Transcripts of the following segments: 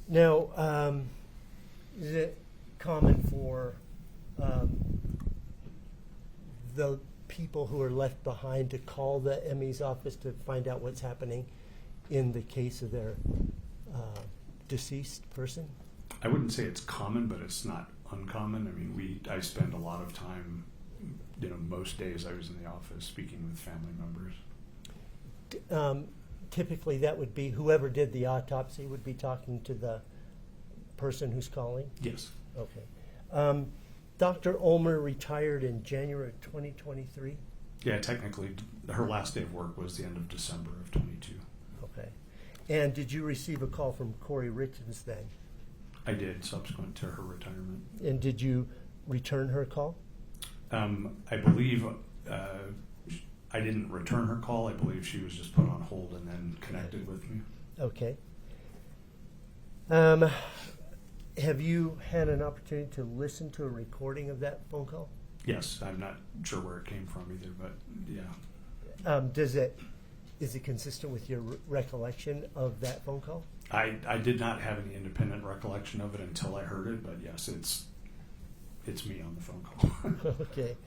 Now, is it common for the people who are left behind to call the ME's office to find out what's happening in the case of their deceased person? I wouldn't say it's common, but it's not uncommon. I mean, I spend a lot of time, most days I was in the office speaking with family members. Typically, that would be whoever did the autopsy would be talking to the person who's calling? Yes. Okay. Dr. Ulmer retired in January of 2023? Yeah, technically, her last day of work was the end of December of 22. Okay. And did you receive a call from Kouri Richins then? I did, subsequent to her retirement. And did you return her call? I believe I didn't return her call. I believe she was just put on hold and then connected with me. Okay. Have you had an opportunity to listen to a recording of that phone call? Yes, I'm not sure where it came from either, but yeah. Is it consistent with your recollection of that phone call? I did not have any independent recollection of it until I heard it, but yes, it's me on the phone call. Okay.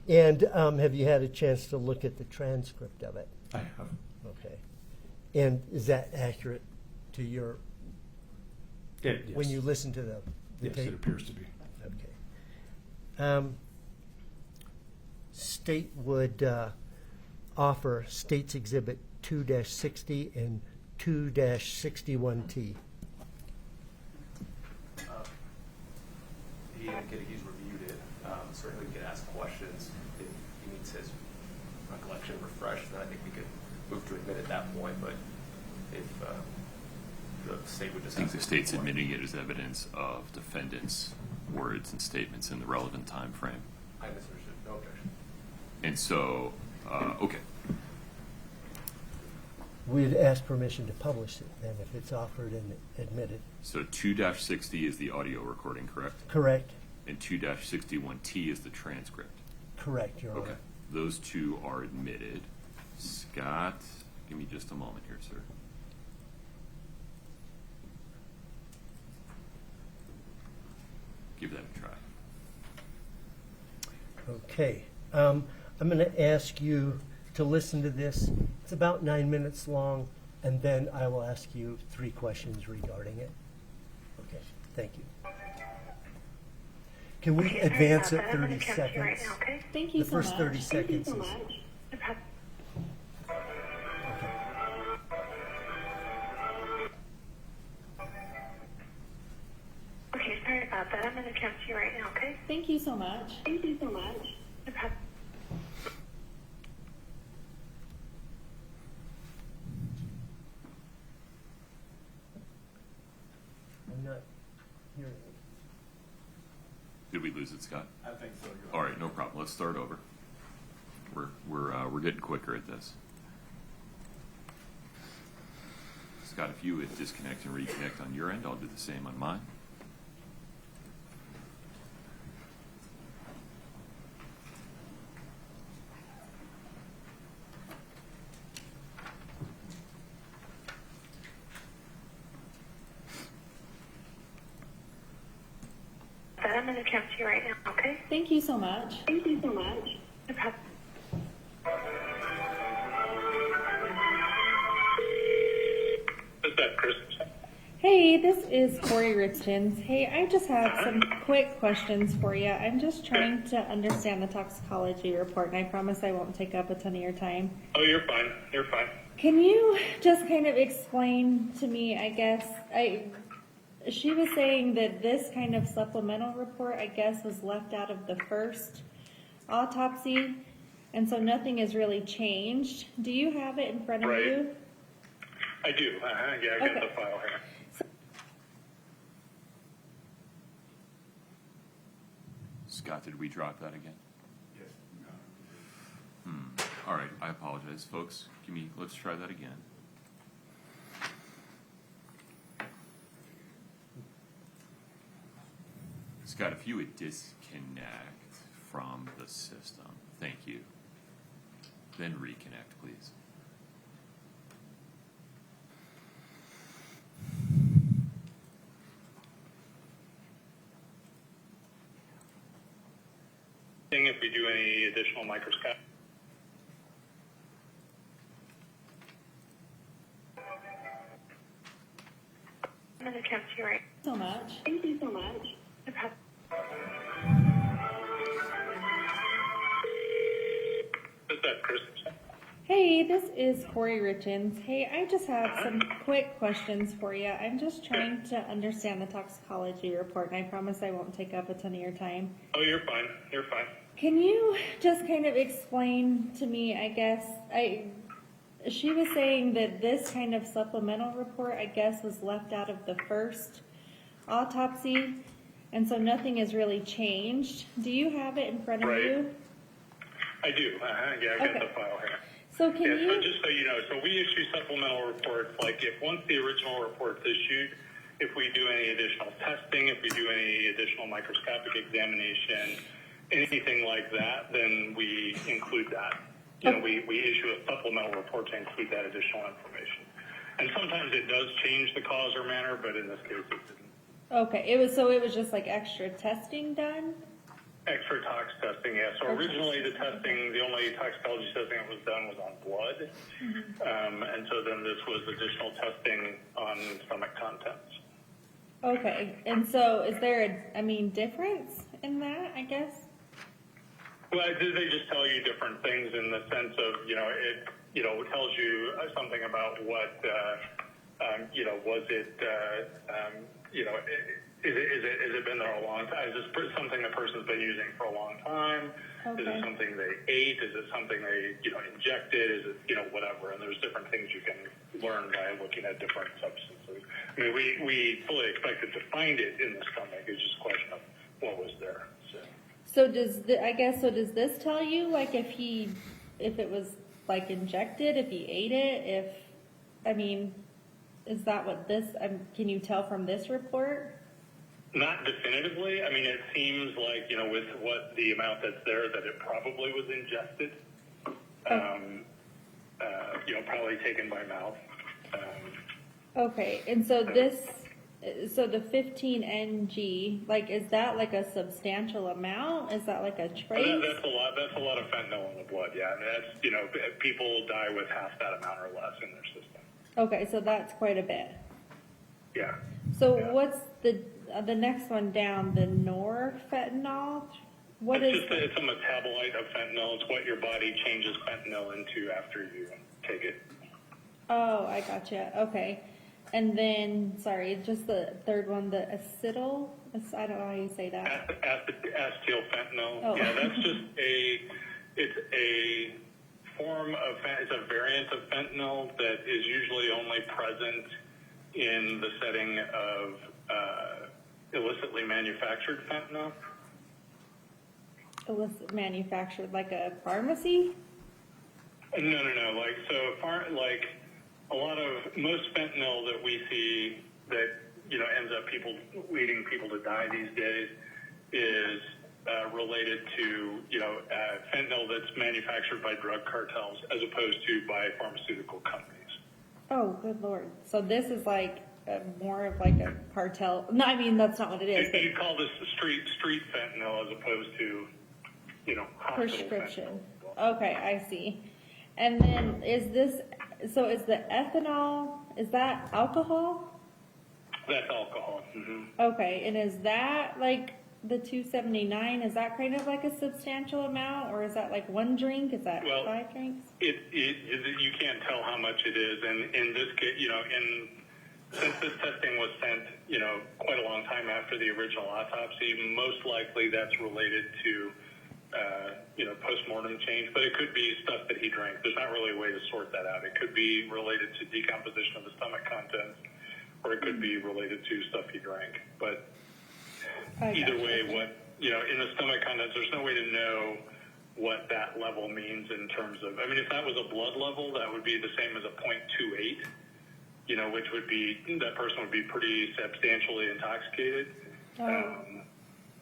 And have you had a chance to look at the transcript of it? I have. Okay. And is that accurate to your... Yes. When you listen to the yes, tape? It appears to be. Okay. State would offer States Exhibit 2-60 and 2-61T. He indicated he's reviewed it. Certainly we could ask questions. If he needs his recollection refreshed, then I think we could move to admit at that point. But if the state would just I think the state's admitting it as evidence of defendant's words and statements in the relevant time frame. I misunderstood. No objection. And so, okay. We'd ask permission to publish it then if it's offered and admitted. So 2-60 is the audio recording, correct? Correct. And 2-61T is the transcript. Correct, Your Honor. Okay. Those two are admitted. Scott, give me just a moment here, sir. Give that a try. Okay. I'm going to ask you to listen to this. It's about 9 minutes long, and then I will ask you 3 questions regarding it. Okay. Thank you. Can we advance it 30 seconds? Right now, okay? Thank you the so much. first 30 seconds Thank you so is... much. Okay, sorry about that. I'm going to transfer you right now, okay? Thank you so much. Thank you so much. No problem. I'm not hearing it. Did we lose it, Scott? I think so. All right, no problem. Let's start over. We're getting quicker at this. Scott, if you would disconnect and reconnect on your end, I'll do the same on mine. I'm going to transfer you right now, okay? Thank you so much. Thank you so much. No problem. Is that Christensen? Hey, this is Kouri Richins. Hey, I just have some quick questions for you. I'm just trying to understand the toxicology report, and I promise I won't take up a ton of your time. Oh, you're fine. You're fine. Can you just kind of explain to me, I guess, she was saying that this kind of supplemental report, I guess, was left out of the first autopsy, and so nothing has really changed. Do you have it in front of Right. you? I do. Yeah, I got Okay. the file here. Scott, did we drop that again? Yes. All right, I apologize, folks. Let's try that again. Scott, if you would disconnect from the system, thank you. Then reconnect, please. if we do any additional microscopic. I'm going to come to you right So much. Thank you so much. No problem. Is that Christensen? Hey, this is Kouri Richins. Hey, I just have some quick questions for you. I'm just trying to understand the toxicology report, and I promise I won't take up a ton of your time. Oh, you're fine. You're fine. Can you just kind of explain to me, I guess, she was saying that this kind of supplemental report, I guess, was left out of the first autopsy, and so nothing has really changed. Do you have it in front of Right. you? I do. Yeah, I got Okay. the file here. So can Yeah, you... so just so you know, so we issue supplemental reports, like if once the original report's issued, if we do any additional testing, if we do any additional microscopic examination, anything like that, then we include that. You know, we issue a supplemental report to include that additional information. And sometimes it does change the cause or manner, but in this case it didn't. Okay, it was just like extra testing done? Extra tox testing, yeah. So originally the testing, the only toxicology testing that was done was on blood. And so then this was additional testing on stomach contents. Okay, and so is there difference in that, I guess? Well, they just tell you different things in the sense of, it tells you something about what, was it, is it been there a long time? Is this something the person's been using for a long time? Okay. Is it something they ate? Is it something they, injected? Is it, whatever? And there's different things you can learn by looking at different substances. I mean, we fully expected to find it in the stomach. It's just a question of what was there. So does does this tell you, like, if it was like injected, if he ate it, is that what this, can you tell from this report? Not definitively. I mean, it seems like, with what the amount that's there, that it probably was ingested. Probably taken by mouth. Okay, and so so the 15 ng, like, is that like a substantial amount? Is that like a trace? That's a lot. That's a lot of fentanyl in the blood. Yeah, and that's people die with half that amount or less in their system. Okay, so that's quite a bit. Yeah. So Yeah. what's the next one down? The norfentanyl. What is? It's a metabolite of fentanyl. It's what your body changes fentanyl into after you take it. Oh, I gotcha. Okay. And then, sorry, just the third one, the acetyl. I don't know how you say that. Acetyl fentanyl. Oh. Yeah, that's just it's a form of, it's a variant of fentanyl that is usually only present in the setting of illicitly manufactured fentanyl. Illicit manufactured, like a pharmacy? No. Like a lot of most fentanyl that we see that ends up leading people to die these days is related to fentanyl that's manufactured by drug cartels as opposed to by pharmaceutical companies. Oh, good Lord. So this is like more of like a cartel. No, I mean, that's not what it is. But You call this street fentanyl as opposed to hospital prescription. fentanyl. Okay, I see. And then is the ethanol, is that alcohol? That's alcohol. Mm-hmm. Okay, and is that like the 279? Is that kind of like a substantial amount, or is that like one drink? Is that 5 drinks? You can't tell how much it is, and in this case, since this testing was sent, quite a long time after the original autopsy, most likely that's related to, post-mortem change, but it could be stuff that he drank. There's not really a way to sort that out. It could be related to decomposition of the stomach contents, or it could be related to stuff he drank. But either way, in the stomach contents, there's no way to know what that level means in terms of, if that was a blood level, that would be the same as a 0.28, which would be, that person would be pretty substantially intoxicated.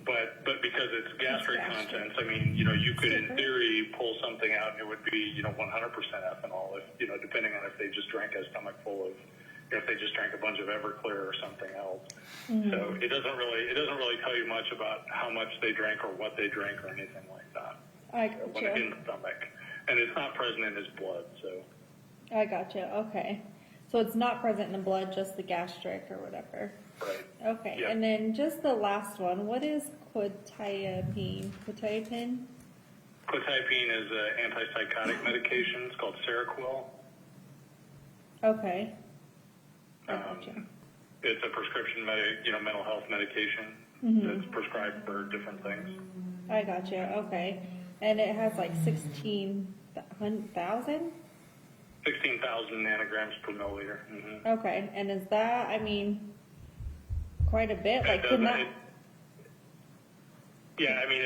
But because it's gastric contents, you could in theory pull something out and it would be, 100% ethanol, if, depending on if they just drank a stomach full of, if they just drank a bunch of Everclear or something else. So it doesn't really tell you much about how much they drank or what they drank or anything like that. I When it's in the stomach, and it's not present in his blood. So gotcha. Okay. So it's not present in the blood, just the gastric or whatever. right. Okay. Yeah. And then just the last one. What is quetiapine? Quetiapine? Quetiapine is an antipsychotic medication. It's called Seroquel. Okay. I gotcha. It's a prescription, mental health medication that's prescribed for different things. I gotcha. Okay. And it has like 16,000? 16,000 nanograms per milliliter. Okay. And is that, I mean, quite a bit? Like, can that... Yeah, I mean,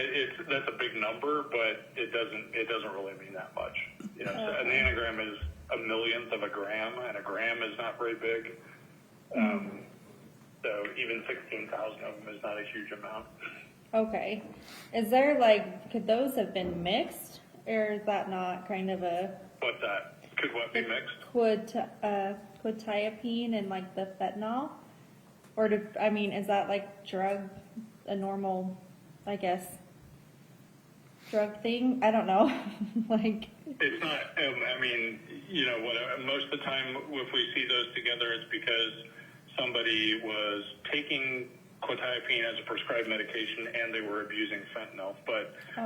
that's a big number, but it doesn't really mean that much. So a nanogram is a millionth of a gram, and a gram is not very big. So even 16,000 of them is not a huge amount. Okay. Is there like, could those have been mixed? Or is that not kind of a... What's that? Could what be mixed? Quetiapine and like the fentanyl? Or is that like a normal, I guess, drug thing? I don't know. Like... It's not, most of the time if we see those together, it's because somebody was taking quetiapine as a prescribed medication and they were abusing fentanyl. But, do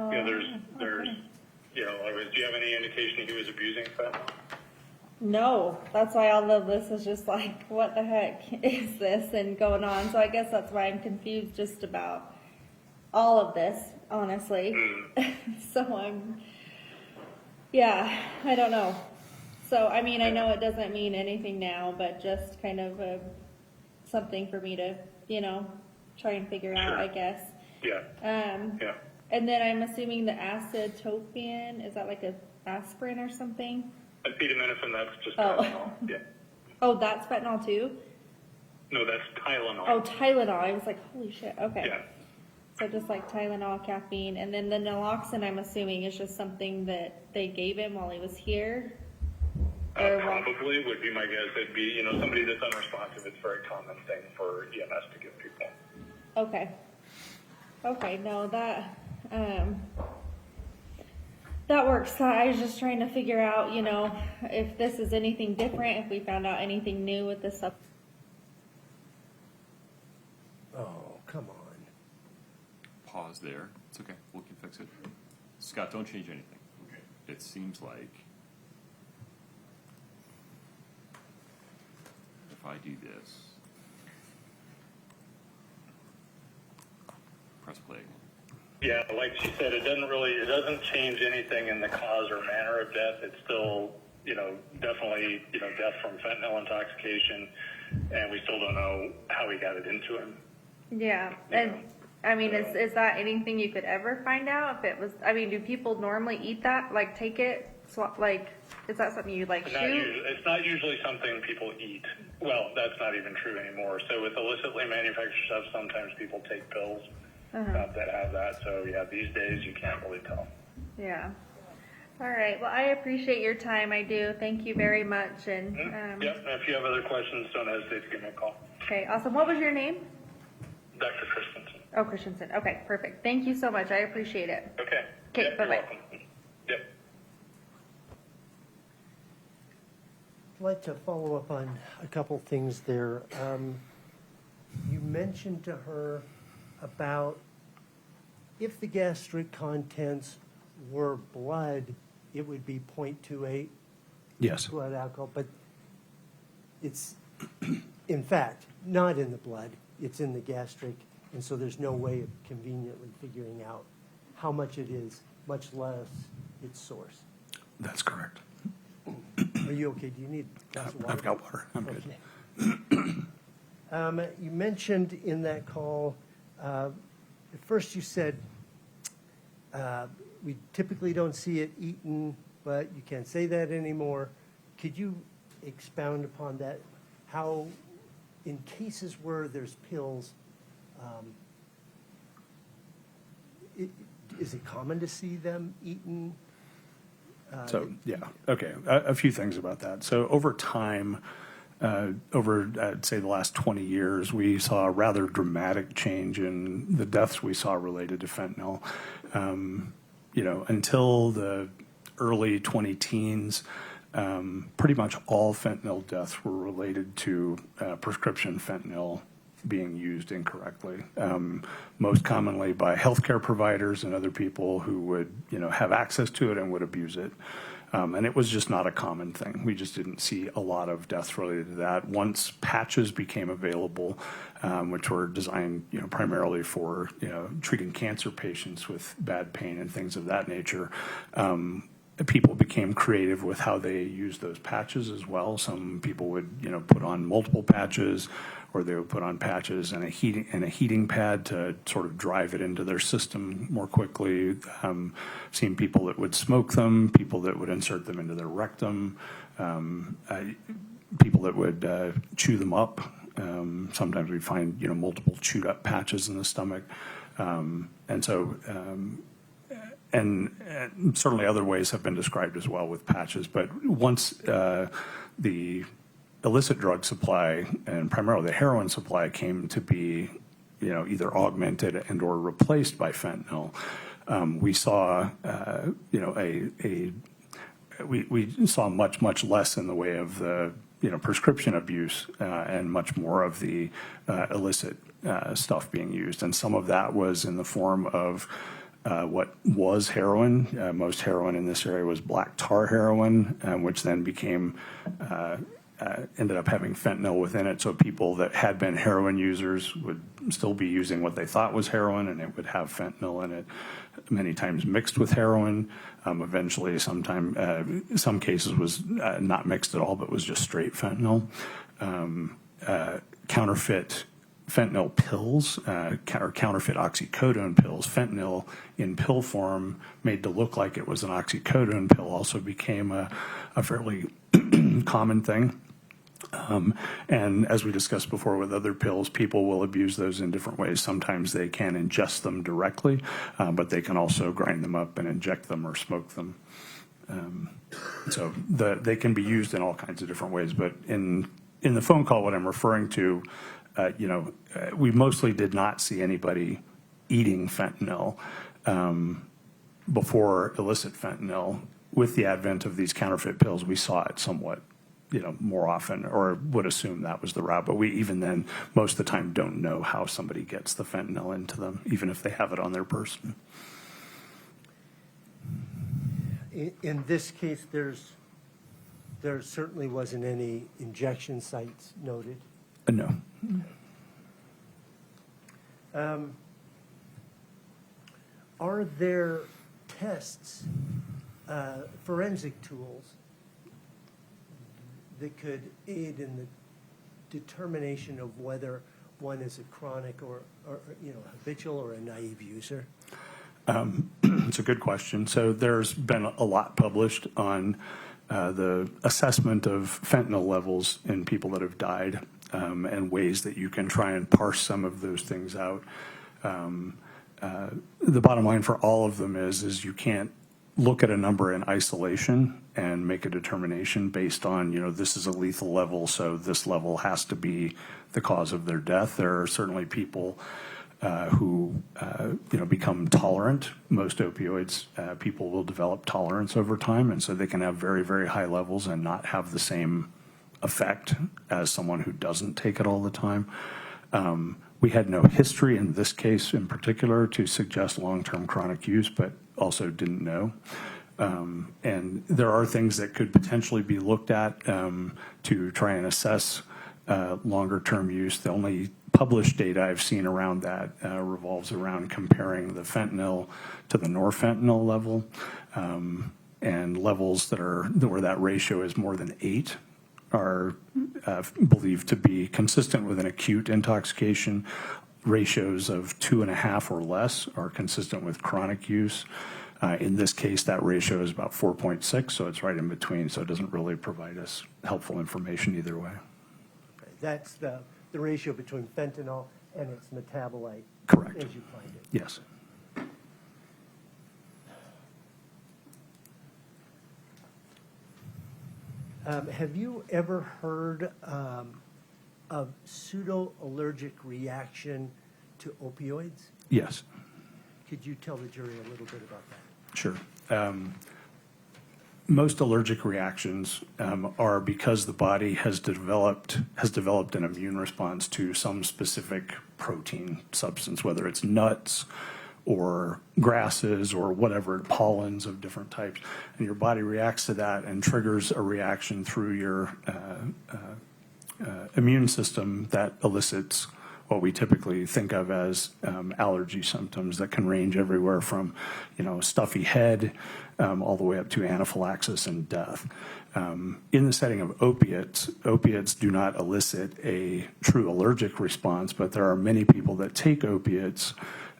you have any indication he was abusing fentanyl? No, that's why all of this is just like, what the heck is this and going on? So I guess that's why I'm confused just about all of this, honestly. So I don't know. So, I know it doesn't mean anything now, but just kind of something for me to, try and figure out, I guess. Yeah. And then I'm assuming the acetopin, is that like a aspirin or something? Acetaminophen, that's just Tylenol. Yeah. Oh, that's fentanyl too? No, that's Tylenol. Oh, Tylenol. I was like, holy shit. Okay. Yeah. So just like Tylenol, caffeine, and then the naloxone, I'm assuming, is just something that they gave him while he was here? Probably would be my guess. It'd be, somebody that's unresponsive. It's a very common thing for EMS to give people. Okay. Okay, no, that works. I was just trying to figure out, if this is anything different, if we found out anything new with this stuff. Oh, come on. Pause there. It's okay. We can fix it. Scott, don't change anything. Okay. It seems like if I do this, press play again. Yeah, like she said, it doesn't change anything in the cause or manner of death. It's still, definitely, death from fentanyl intoxication, and we still don't know how he got it into him. Yeah, and is that anything you could ever find out? If it was, do people normally eat that? Like, take it? Is that something you shoot? It's not usually something people eat. Well, that's not even true anymore. So with illicitly manufactured stuff, sometimes people take pills that have that. So these days you can't really tell. Yeah. All right. Well, I appreciate your time. I do. Thank you very much. And and if you have other questions, don't hesitate to give me a call. Okay. Awesome. What was your name? Dr. Christensen. Oh, Christensen. Okay. Perfect. Thank you so much. I appreciate it. Okay. Okay. Bye bye. Yep. I'd like to follow up on a couple things there. You mentioned to her about if the gastric contents were blood, it would be 0.28 Yes. blood alcohol, but it's, in fact, not in the blood. It's in the gastric, and so there's no way of conveniently figuring out how much it is, much less its source. That's correct. Are you okay? Do you need a glass of water? I've got water. I'm good. Okay. You mentioned in that call, at first you said we typically don't see it eaten, but you can't say that anymore. Could you expound upon that? How, in cases where there's pills, is it common to see them eaten? Okay. A few things about that. So over time, over, I'd say, the last 20 years, we saw a rather dramatic change in the deaths we saw related to fentanyl. Until the early 2010s, pretty much all fentanyl deaths were related to prescription fentanyl being used incorrectly, most commonly by healthcare providers and other people who would, have access to it and would abuse it. And it was just not a common thing. We just didn't see a lot of deaths related to that. Once patches became available, which were designed, primarily for, treating cancer patients with bad pain and things of that nature, people became creative with how they used those patches as well. Some people would, put on multiple patches, or they would put on patches and a heating pad to sort of drive it into their system more quickly. Seen people that would smoke them, people that would insert them into their rectum, people that would chew them up. Sometimes we find, multiple chewed up patches in the stomach. And certainly other ways have been described as well with patches. But once the illicit drug supply and primarily the heroin supply came to be, either augmented and or replaced by fentanyl, we saw, we saw much less in the way of the, prescription abuse and much more of the illicit stuff being used. And some of that was in the form of what was heroin. Most heroin in this area was black tar heroin, which then became ended up having fentanyl within it. So people that had been heroin users would still be using what they thought was heroin, and it would have fentanyl in it, many times mixed with heroin. Eventually, some cases was not mixed at all, but was just straight fentanyl. Counterfeit fentanyl pills, or counterfeit oxycodone pills. Fentanyl in pill form, made to look like it was an oxycodone pill, also became a fairly common thing. And as we discussed before with other pills, people will abuse those in different ways. Sometimes they can ingest them directly, but they can also grind them up and inject them or smoke them. So they can be used in all kinds of different ways. But in the phone call, what I'm referring to, we mostly did not see anybody eating fentanyl before illicit fentanyl. With the advent of these counterfeit pills, we saw it somewhat, more often, or would assume that was the route. But we, even then, most of the time don't know how somebody gets the fentanyl into them, even if they have it on their person. In this case, there certainly wasn't any injection sites noted. No. Are there tests, forensic tools, that could aid in the determination of whether one is a chronic or habitual or a naive user? It's a good question. So there's been a lot published on the assessment of fentanyl levels in people that have died, and ways that you can try and parse some of those things out. The bottom line for all of them is you can't look at a number in isolation and make a determination based on, this is a lethal level, so this level has to be the cause of their death. There are certainly people who, become tolerant. Most opioids, people will develop tolerance over time, and so they can have very, very high levels and not have the same effect as someone who doesn't take it all the time. We had no history in this case in particular to suggest long-term chronic use, but also didn't know. And there are things that could potentially be looked at to try and assess longer-term use. The only published data I've seen around that revolves around comparing the fentanyl to the norfentanyl level, and levels where that ratio is more than 8 are believed to be consistent with an acute intoxication. Ratios of 2.5 or less are consistent with chronic use. In this case, that ratio is about 4.6, so it's right in between, so it doesn't really provide us helpful information either way. That's the ratio between fentanyl and its metabolite. Correct. As you find it. Yes. Have you ever heard of pseudo-allergic reaction to opioids? Yes, Could you tell the jury a little bit about that? sure. Most allergic reactions are because the body has developed an immune response to some specific protein substance, whether it's nuts or grasses or whatever, pollens of different types, and your body reacts to that and triggers a reaction through your immune system that elicits what we typically think of as allergy symptoms that can range everywhere from, stuffy head all the way up to anaphylaxis and death. In the setting of opiates do not elicit a true allergic response, but there are many people that take opiates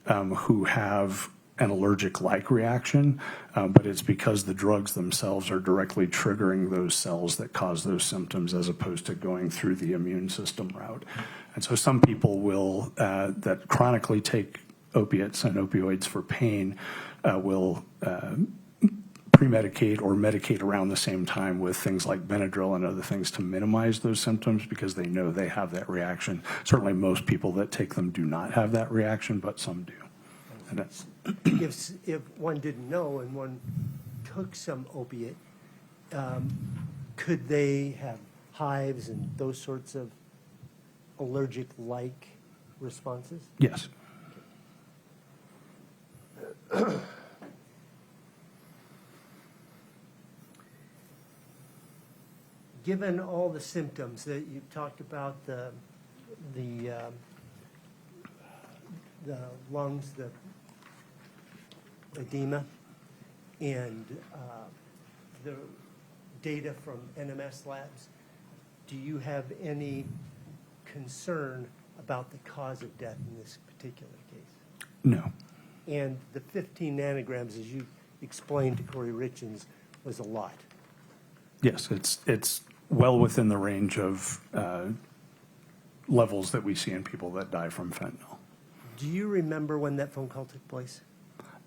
who have an allergic-like reaction, but it's because the drugs themselves are directly triggering those cells that cause those symptoms as opposed to going through the immune system route. And so some people will, that chronically take opiates and opioids for pain, will pre-medicate or medicate around the same time with things like Benadryl and other things to minimize those symptoms because they know they have that reaction. Certainly most people that take them do not have that reaction, but some do. And that's If one didn't know and one took some opiate, could they have hives and those sorts of allergic-like responses? yes. Given all the symptoms that you talked about, the lungs, the edema, and the data from NMS labs, do you have any concern about the cause of death in this particular case? No. And the 15 nanograms, as you explained to Kouri Richins, was a lot. Yes, it's well within the range of levels that we see in people that die from fentanyl. Do you remember when that phone call took place?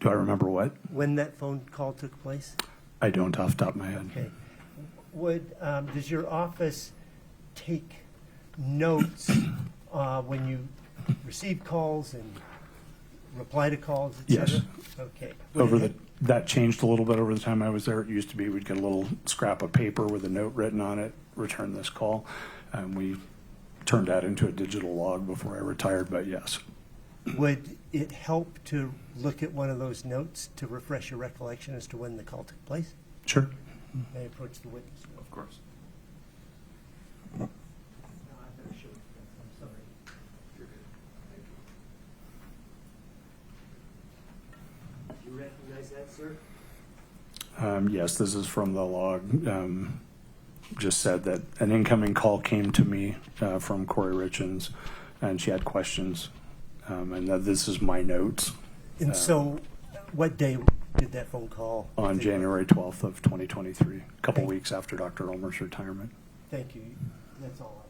Do I remember what? When that phone call took place? I don't off the top of my head. Okay. Does your office take notes when you receive calls and reply to calls, et cetera? Yes. Okay. That changed a little bit over the time I was there. It used to be we'd get a little scrap of paper with a note written on it, return this call. We turned that into a digital log before I retired, but yes. Would it help to look at one of those notes to refresh your recollection as to when the call took place? Sure. May I approach the witness? Of course. No, I better show you. I'm sorry. You're good. Thank you. Do you recognize that, sir? Yes, this is from the log. Just said that an incoming call came to me from Kouri Richins, and she had questions, and that this is my notes. And so, what day did that phone call? On take January 12th of 2023, a couple Thank you. weeks after Dr. Ulmer's retirement. Thank you. That's all I